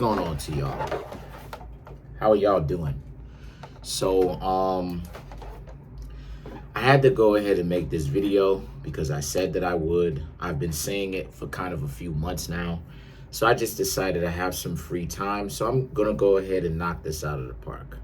Going on to y'all? How are y'all doing? So I had to go ahead and make this video because I said that I would. I've been saying it for kind of a few months now. So I just decided I have some free time. So I'm gonna go ahead and knock this out of the park.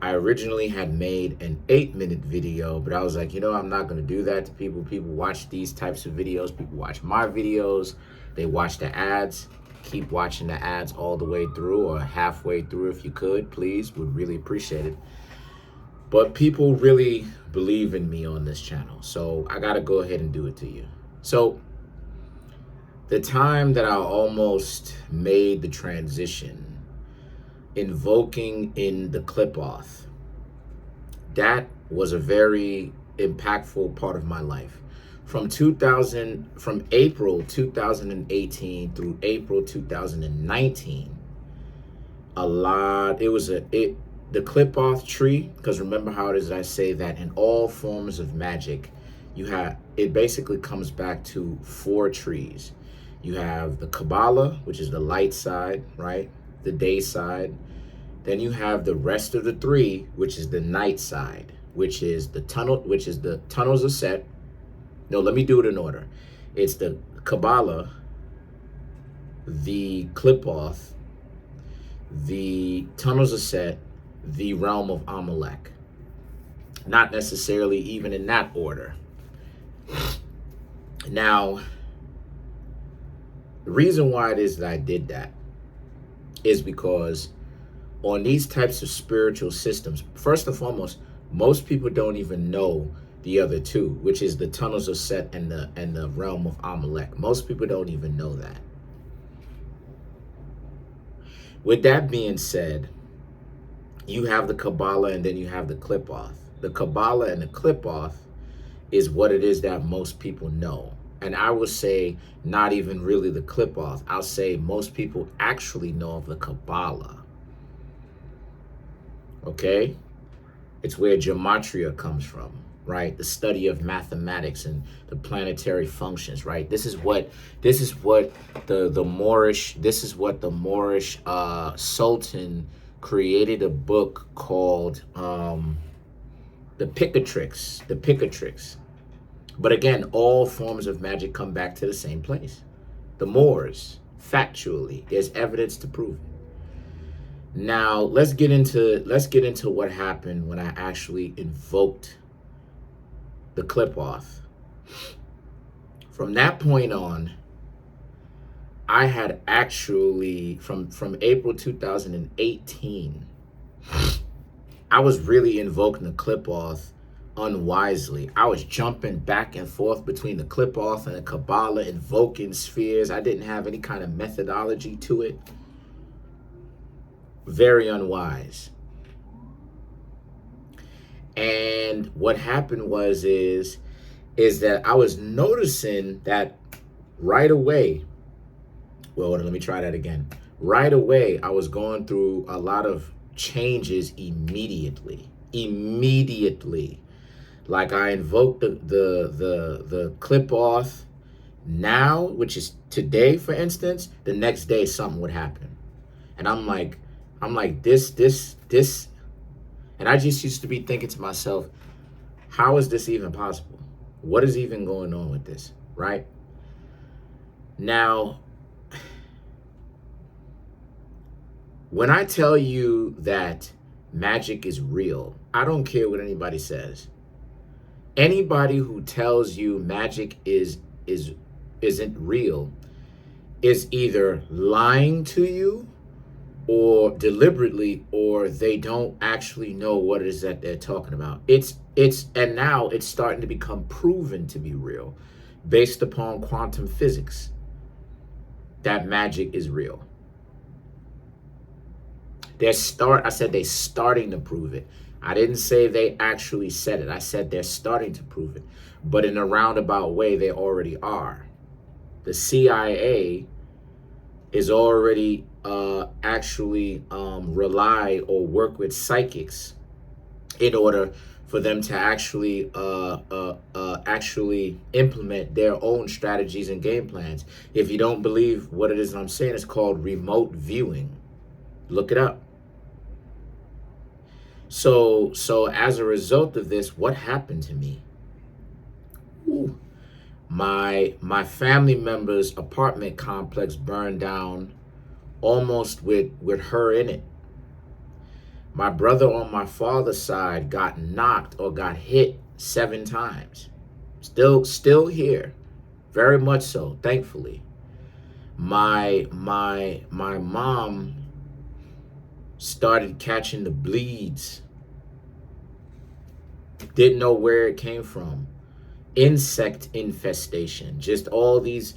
I originally had made an 8-minute video, but I was like, I'm not gonna do that to people. People watch these types of videos. People watch my videos. They watch the ads. Keep watching the ads all the way through or halfway through if you could, please. Would really appreciate it. But people really believe in me on this channel, so I gotta go ahead and do it to you. So the time that I almost made the transition, invoking in the Qlippoth, that was a very impactful part of my life. From April 2018 through April 2019, the Qlippoth tree, because remember how it is I say that in all forms of magic, it basically comes back to 4 trees. You have the Kabbalah, which is the light side, right? The day side. Then you have the rest of the 3, which is the night side, which is the tunnels of Set. No, let me do it in order. It's the Kabbalah, the Qlippoth, the tunnels of Set, the realm of Amalek. Not necessarily even in that order. Now, the reason why it is that I did that is because on these types of spiritual systems, first and foremost, most people don't even know the other 2, which is the tunnels of Set and the realm of Amalek. Most people don't even know that. With that being said, you have the Kabbalah and then you have the Qlippoth. The Kabbalah and the Qlippoth is what it is that most people know. And I would say not even really the Qlippoth. I'll say most people actually know of the Kabbalah. Okay? It's where gematria comes from, right? The study of mathematics and the planetary functions, right? This is what the Moorish Sultan created a book called the Picatrix. But again, all forms of magic come back to the same place. The Moors, factually, there's evidence to prove it. Now let's get into what happened when I actually invoked the Qlippoth. From that point on, I had actually from April 2018, I was really invoking the Qlippoth unwisely. I was jumping back and forth between the Qlippoth and the Kabbalah, invoking spheres. I didn't have any kind of methodology to it. Very unwise. And what happened is that I was noticing that right away. Well, let me try that again. Right away, I was going through a lot of changes immediately. Like I invoked the Qlippoth now, which is today, for instance. The next day, something would happen, and I'm like this, and I just used to be thinking to myself, how is this even possible? What is even going on with this, right? Now, when I tell you that magic is real, I don't care what anybody says. Anybody who tells you magic isn't real is either lying to you or deliberately, or they don't actually know what it is that they're talking about. And now it's starting to become proven to be real based upon quantum physics that magic is real. I said they're starting to prove it. I didn't say they actually said it. I said they're starting to prove it. But in a roundabout way, they already are. The CIA is already actually rely or work with psychics in order for them to actually implement their own strategies and game plans. If you don't believe what it is I'm saying, it's called remote viewing. Look it up. So as a result of this, what happened to me? Ooh. My family member's apartment complex burned down almost with her in it. My brother on my father's side got knocked or got hit 7 times. Still here. Very much so, thankfully. My mom started catching the bleeds. Didn't know where it came from. Insect infestation. Just all these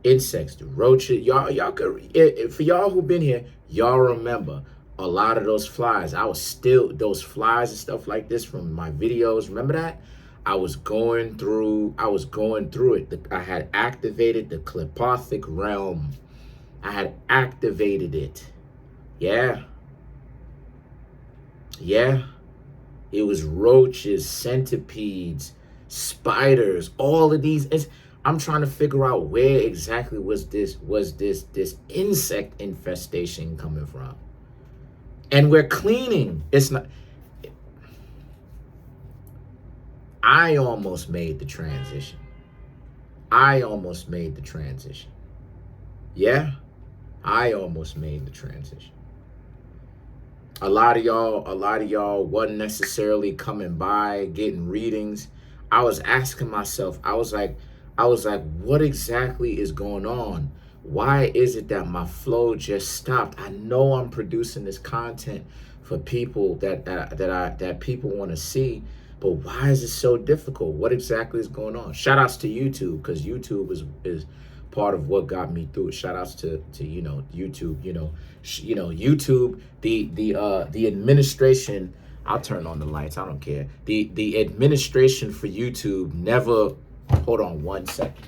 insects, the roaches. Y'all could, for y'all who've been here, y'all remember a lot of those flies. Those flies and stuff like this from my videos. Remember that? I was going through it. I had activated the Qlippothic realm. I had activated it. Yeah. It was roaches, centipedes, spiders, all of these. I'm trying to figure out where exactly was this insect infestation coming from. And we're cleaning. It's not. I almost made the transition. Yeah, I almost made the transition. A lot of y'all wasn't necessarily coming by, getting readings. I was asking myself, I was like, what exactly is going on? Why is it that my flow just stopped? I know I'm producing this content for people that people want to see, but why is it so difficult? What exactly is going on? Shout outs to YouTube, because YouTube is part of what got me through it. Shout outs to YouTube, YouTube, the administration. I'll turn on the lights, I don't care. The administration for YouTube never, hold on one second.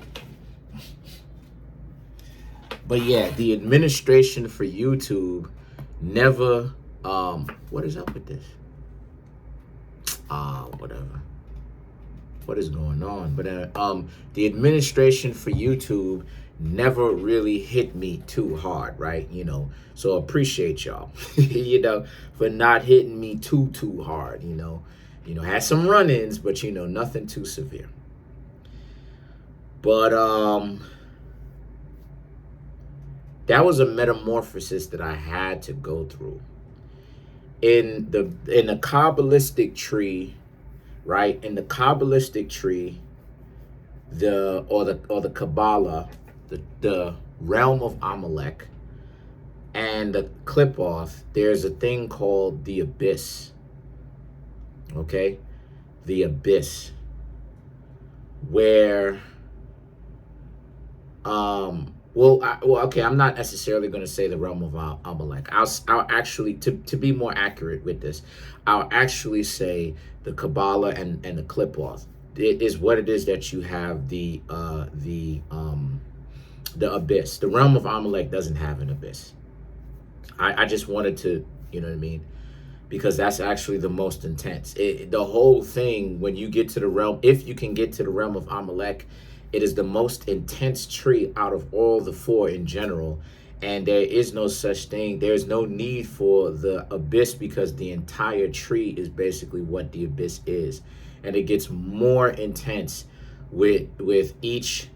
But yeah, the administration for YouTube never, what is up with this? Whatever. What is going on? But the administration for YouTube never really hit me too hard, right? So appreciate y'all, for not hitting me too hard, had some run-ins, but nothing too severe. But that was a metamorphosis that I had to go through. In the Kabbalistic tree, right? In the Kabbalistic tree, the Kabbalah, the realm of Amalek, and the Qlippoth, there's a thing called the abyss. Okay? The abyss. Where okay, I'm not necessarily going to say the realm of Amalek. I'll actually, to be more accurate with this, I'll actually say the Kabbalah and the Qlippoth. It is what it is that you have the abyss. The realm of Amalek doesn't have an abyss. I just wanted to, you know what I mean? Because that's actually the most intense. The whole thing, when you get to the realm, if you can get to the realm of Amalek, it is the most intense tree out of all the 4 in general. And there is no such thing. There's no need for the abyss, because the entire tree is basically what the abyss is. And it gets more intense with each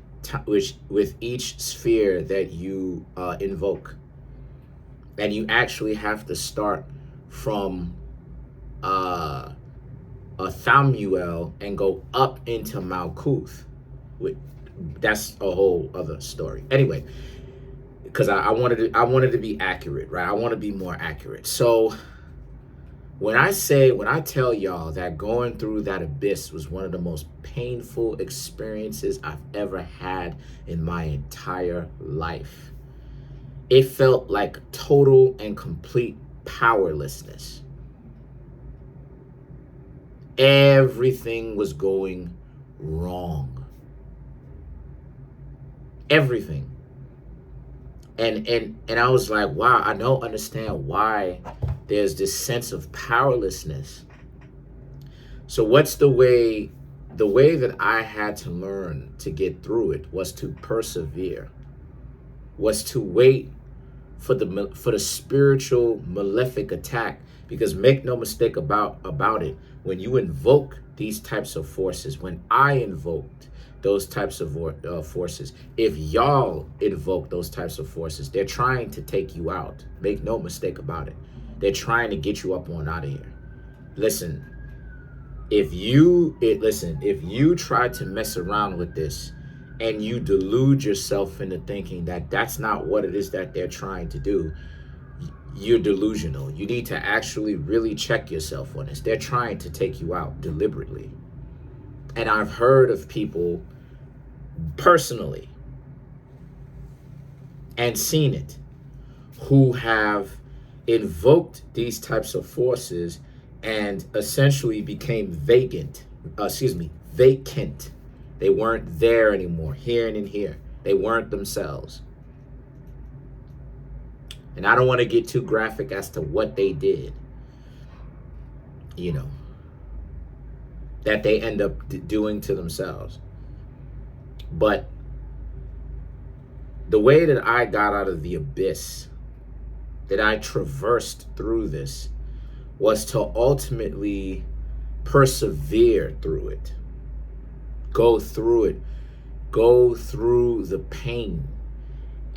sphere that you invoke. And you actually have to start from Thamuel and go up into Malkuth. That's a whole other story. Anyway, because I wanted to be accurate, right? I want to be more accurate. So when I tell y'all that going through that abyss was one of the most painful experiences I've ever had in my entire life, it felt like total and complete powerlessness. Everything was going wrong. Everything. And I was like, wow, I don't understand why there's this sense of powerlessness. So what's the way that I had to learn to get through it was to persevere, was to wait for the spiritual malefic attack. Because make no mistake about it, when you invoke these types of forces, when I invoked those types of forces, if y'all invoke those types of forces, they're trying to take you out. Make no mistake about it. They're trying to get you up on out of here. Listen, if you try to mess around with this and you delude yourself into thinking that that's not what it is that they're trying to do, you're delusional. You need to actually really check yourself on this. They're trying to take you out deliberately. And I've heard of people personally and seen it who have invoked these types of forces and essentially became vacant. They weren't there anymore, here and in here. They weren't themselves. And I don't want to get too graphic as to what they did, that they end up doing to themselves. But the way that I got out of the abyss, that I traversed through this, was to ultimately persevere through it. Go through it. Go through the pain.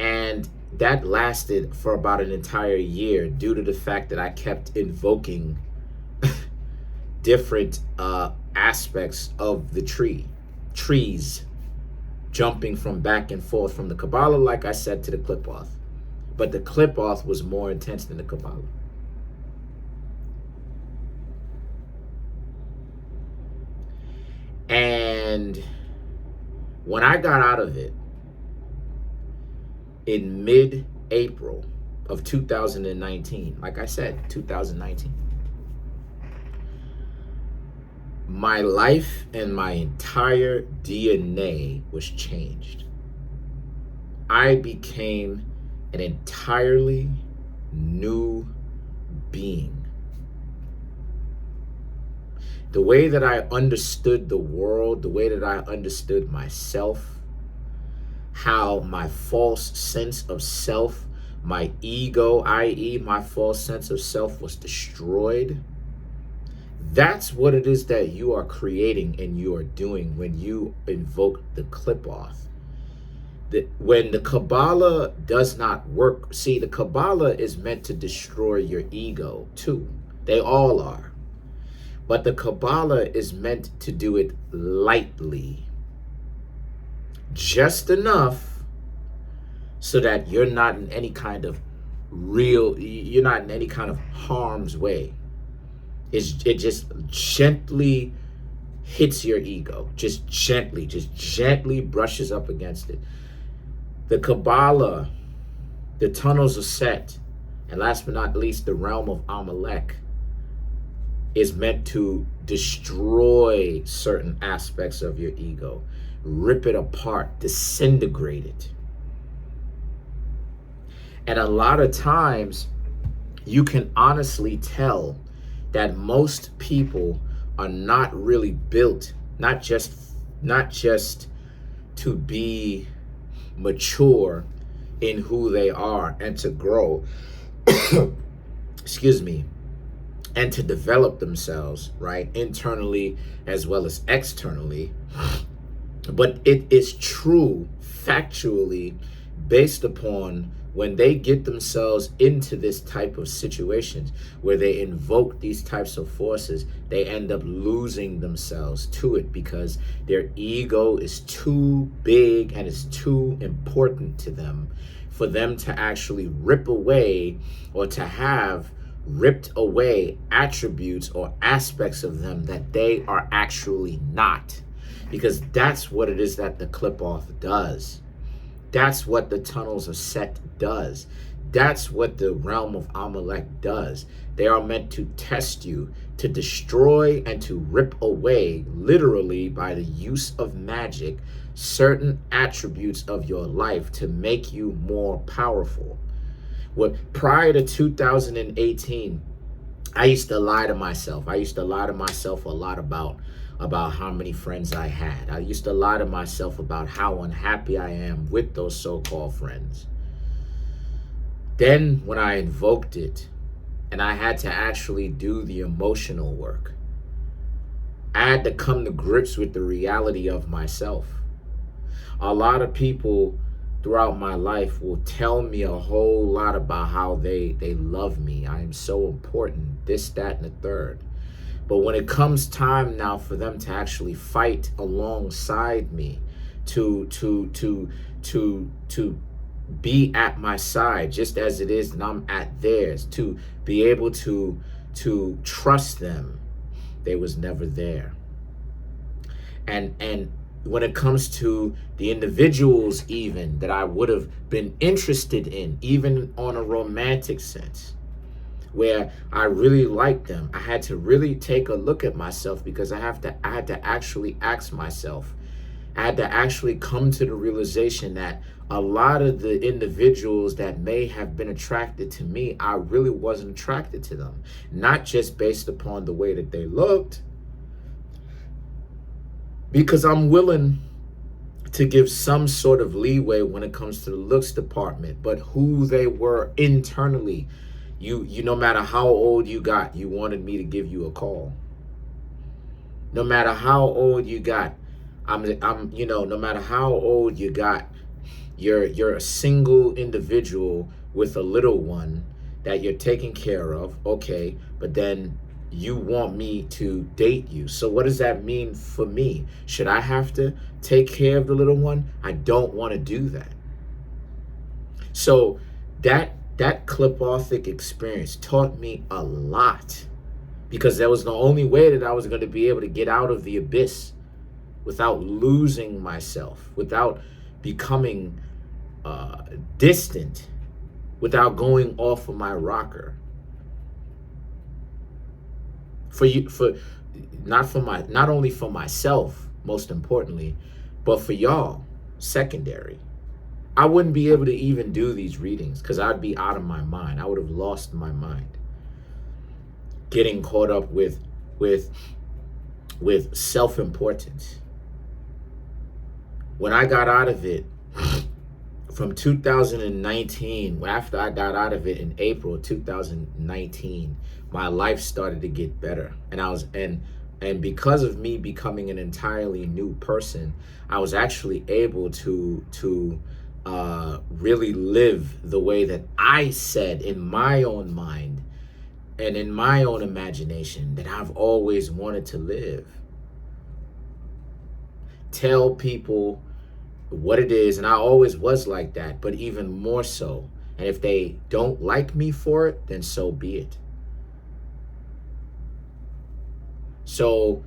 And that lasted for about an entire year due to the fact that I kept invoking different aspects of the trees, jumping from back and forth from the Kabbalah, like I said, to the Qlippoth. But the Qlippoth was more intense than the Kabbalah. And when I got out of it in mid-April of 2019, like I said, 2019, my life and my entire DNA was changed. I became an entirely new being. The way that I understood the world, the way that I understood myself, how my false sense of self, my ego, i.e. my false sense of self, was destroyed. That's what it is that you are creating and you are doing when you invoke the Qlippoth. When the Kabbalah does not work, see, the Kabbalah is meant to destroy your ego too. They all are. But the Kabbalah is meant to do it lightly. Just enough so that you're not in any kind of harm's way. It just gently hits your ego. Just gently brushes up against it. The Kabbalah, the tunnels are set, and last but not least, the realm of Amalek is meant to destroy certain aspects of your ego, rip it apart, disintegrate it. And a lot of times you can honestly tell that most people are not really built, not just to be mature in who they are and to grow, excuse me, and to develop themselves, right, internally as well as externally. But it is true, factually, based upon when they get themselves into this type of situations where they invoke these types of forces, they end up losing themselves to it because their ego is too big and is too important to them for them to actually rip away or to have ripped away attributes or aspects of them that they are actually not. Because that's what it is that the Qlippoth does. That's what the tunnels of Set does. That's what the realm of Amalek does. They are meant to test you, to destroy and to rip away, literally by the use of magic, certain attributes of your life to make you more powerful. Prior to 2018, I used to lie to myself. I used to lie to myself a lot about how many friends I had. I used to lie to myself about how unhappy I am with those so-called friends. Then when I invoked it and I had to actually do the emotional work, I had to come to grips with the reality of myself. A lot of people throughout my life will tell me a whole lot about how they love me. I am so important, this, that, and the third. But when it comes time now for them to actually fight alongside me, to be at my side just as it is and I'm at theirs, to be able to trust them, they was never there. And when it comes to the individuals even that I would have been interested in, even on a romantic sense, where I really liked them, I had to really take a look at myself, because I had to actually ask myself. I had to actually come to the realization that a lot of the individuals that may have been attracted to me, I really wasn't attracted to them. Not just based upon the way that they looked, because I'm willing to give some sort of leeway when it comes to the looks department, but who they were internally. You no matter how old you got, you wanted me to give you a call. No matter how old you got, no matter how old you got, you're a single individual with a little one that you're taking care of, okay, but then you want me to date you. So what does that mean for me? Should I have to take care of the little one? I don't want to do that. So that Qlippothic experience taught me a lot, because that was the only way that I was going to be able to get out of the abyss without losing myself, without becoming distant, without going off of my rocker. Not only for myself, most importantly, but for y'all, secondary. I wouldn't be able to even do these readings because I'd be out of my mind. I would have lost my mind. Getting caught up with self-importance. When I got out of it from 2019, after I got out of it in April 2019, my life started to get better. And because of me becoming an entirely new person, I was actually able to really live the way that I said in my own mind and in my own imagination that I've always wanted to live. Tell people what it is, and I always was like that, but even more so. And if they don't like me for it, then so be it. So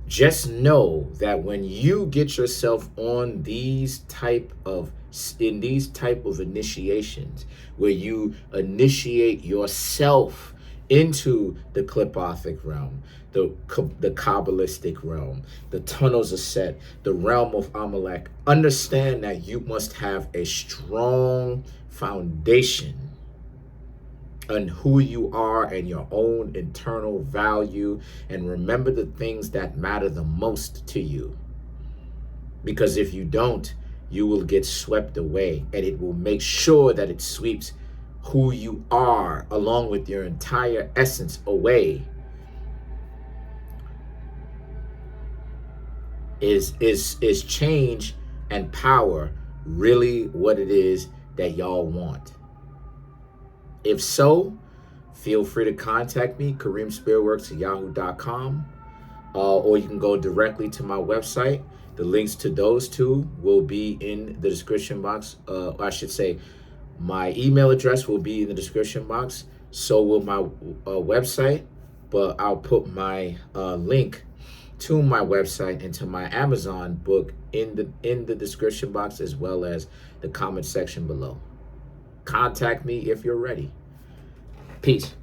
just know that when you get yourself on these type of initiations, where you initiate yourself into the Qlippothic realm, the Kabbalistic realm, the tunnels of Set, the realm of Amalek, understand that you must have a strong foundation on who you are and your own internal value, and remember the things that matter the most to you. Because if you don't, you will get swept away, and it will make sure that it sweeps who you are along with your entire essence away. Is change and power really what it is that y'all want? If so, feel free to contact me, Kareemspiritworks@yahoo.com, or you can go directly to my website. The links to those two will be in the description box. I should say, my email address will be in the description box. So will my website, but I'll put my link to my website and to my Amazon book in the description box, as well as the comment section below. Contact me if you're ready. Peace.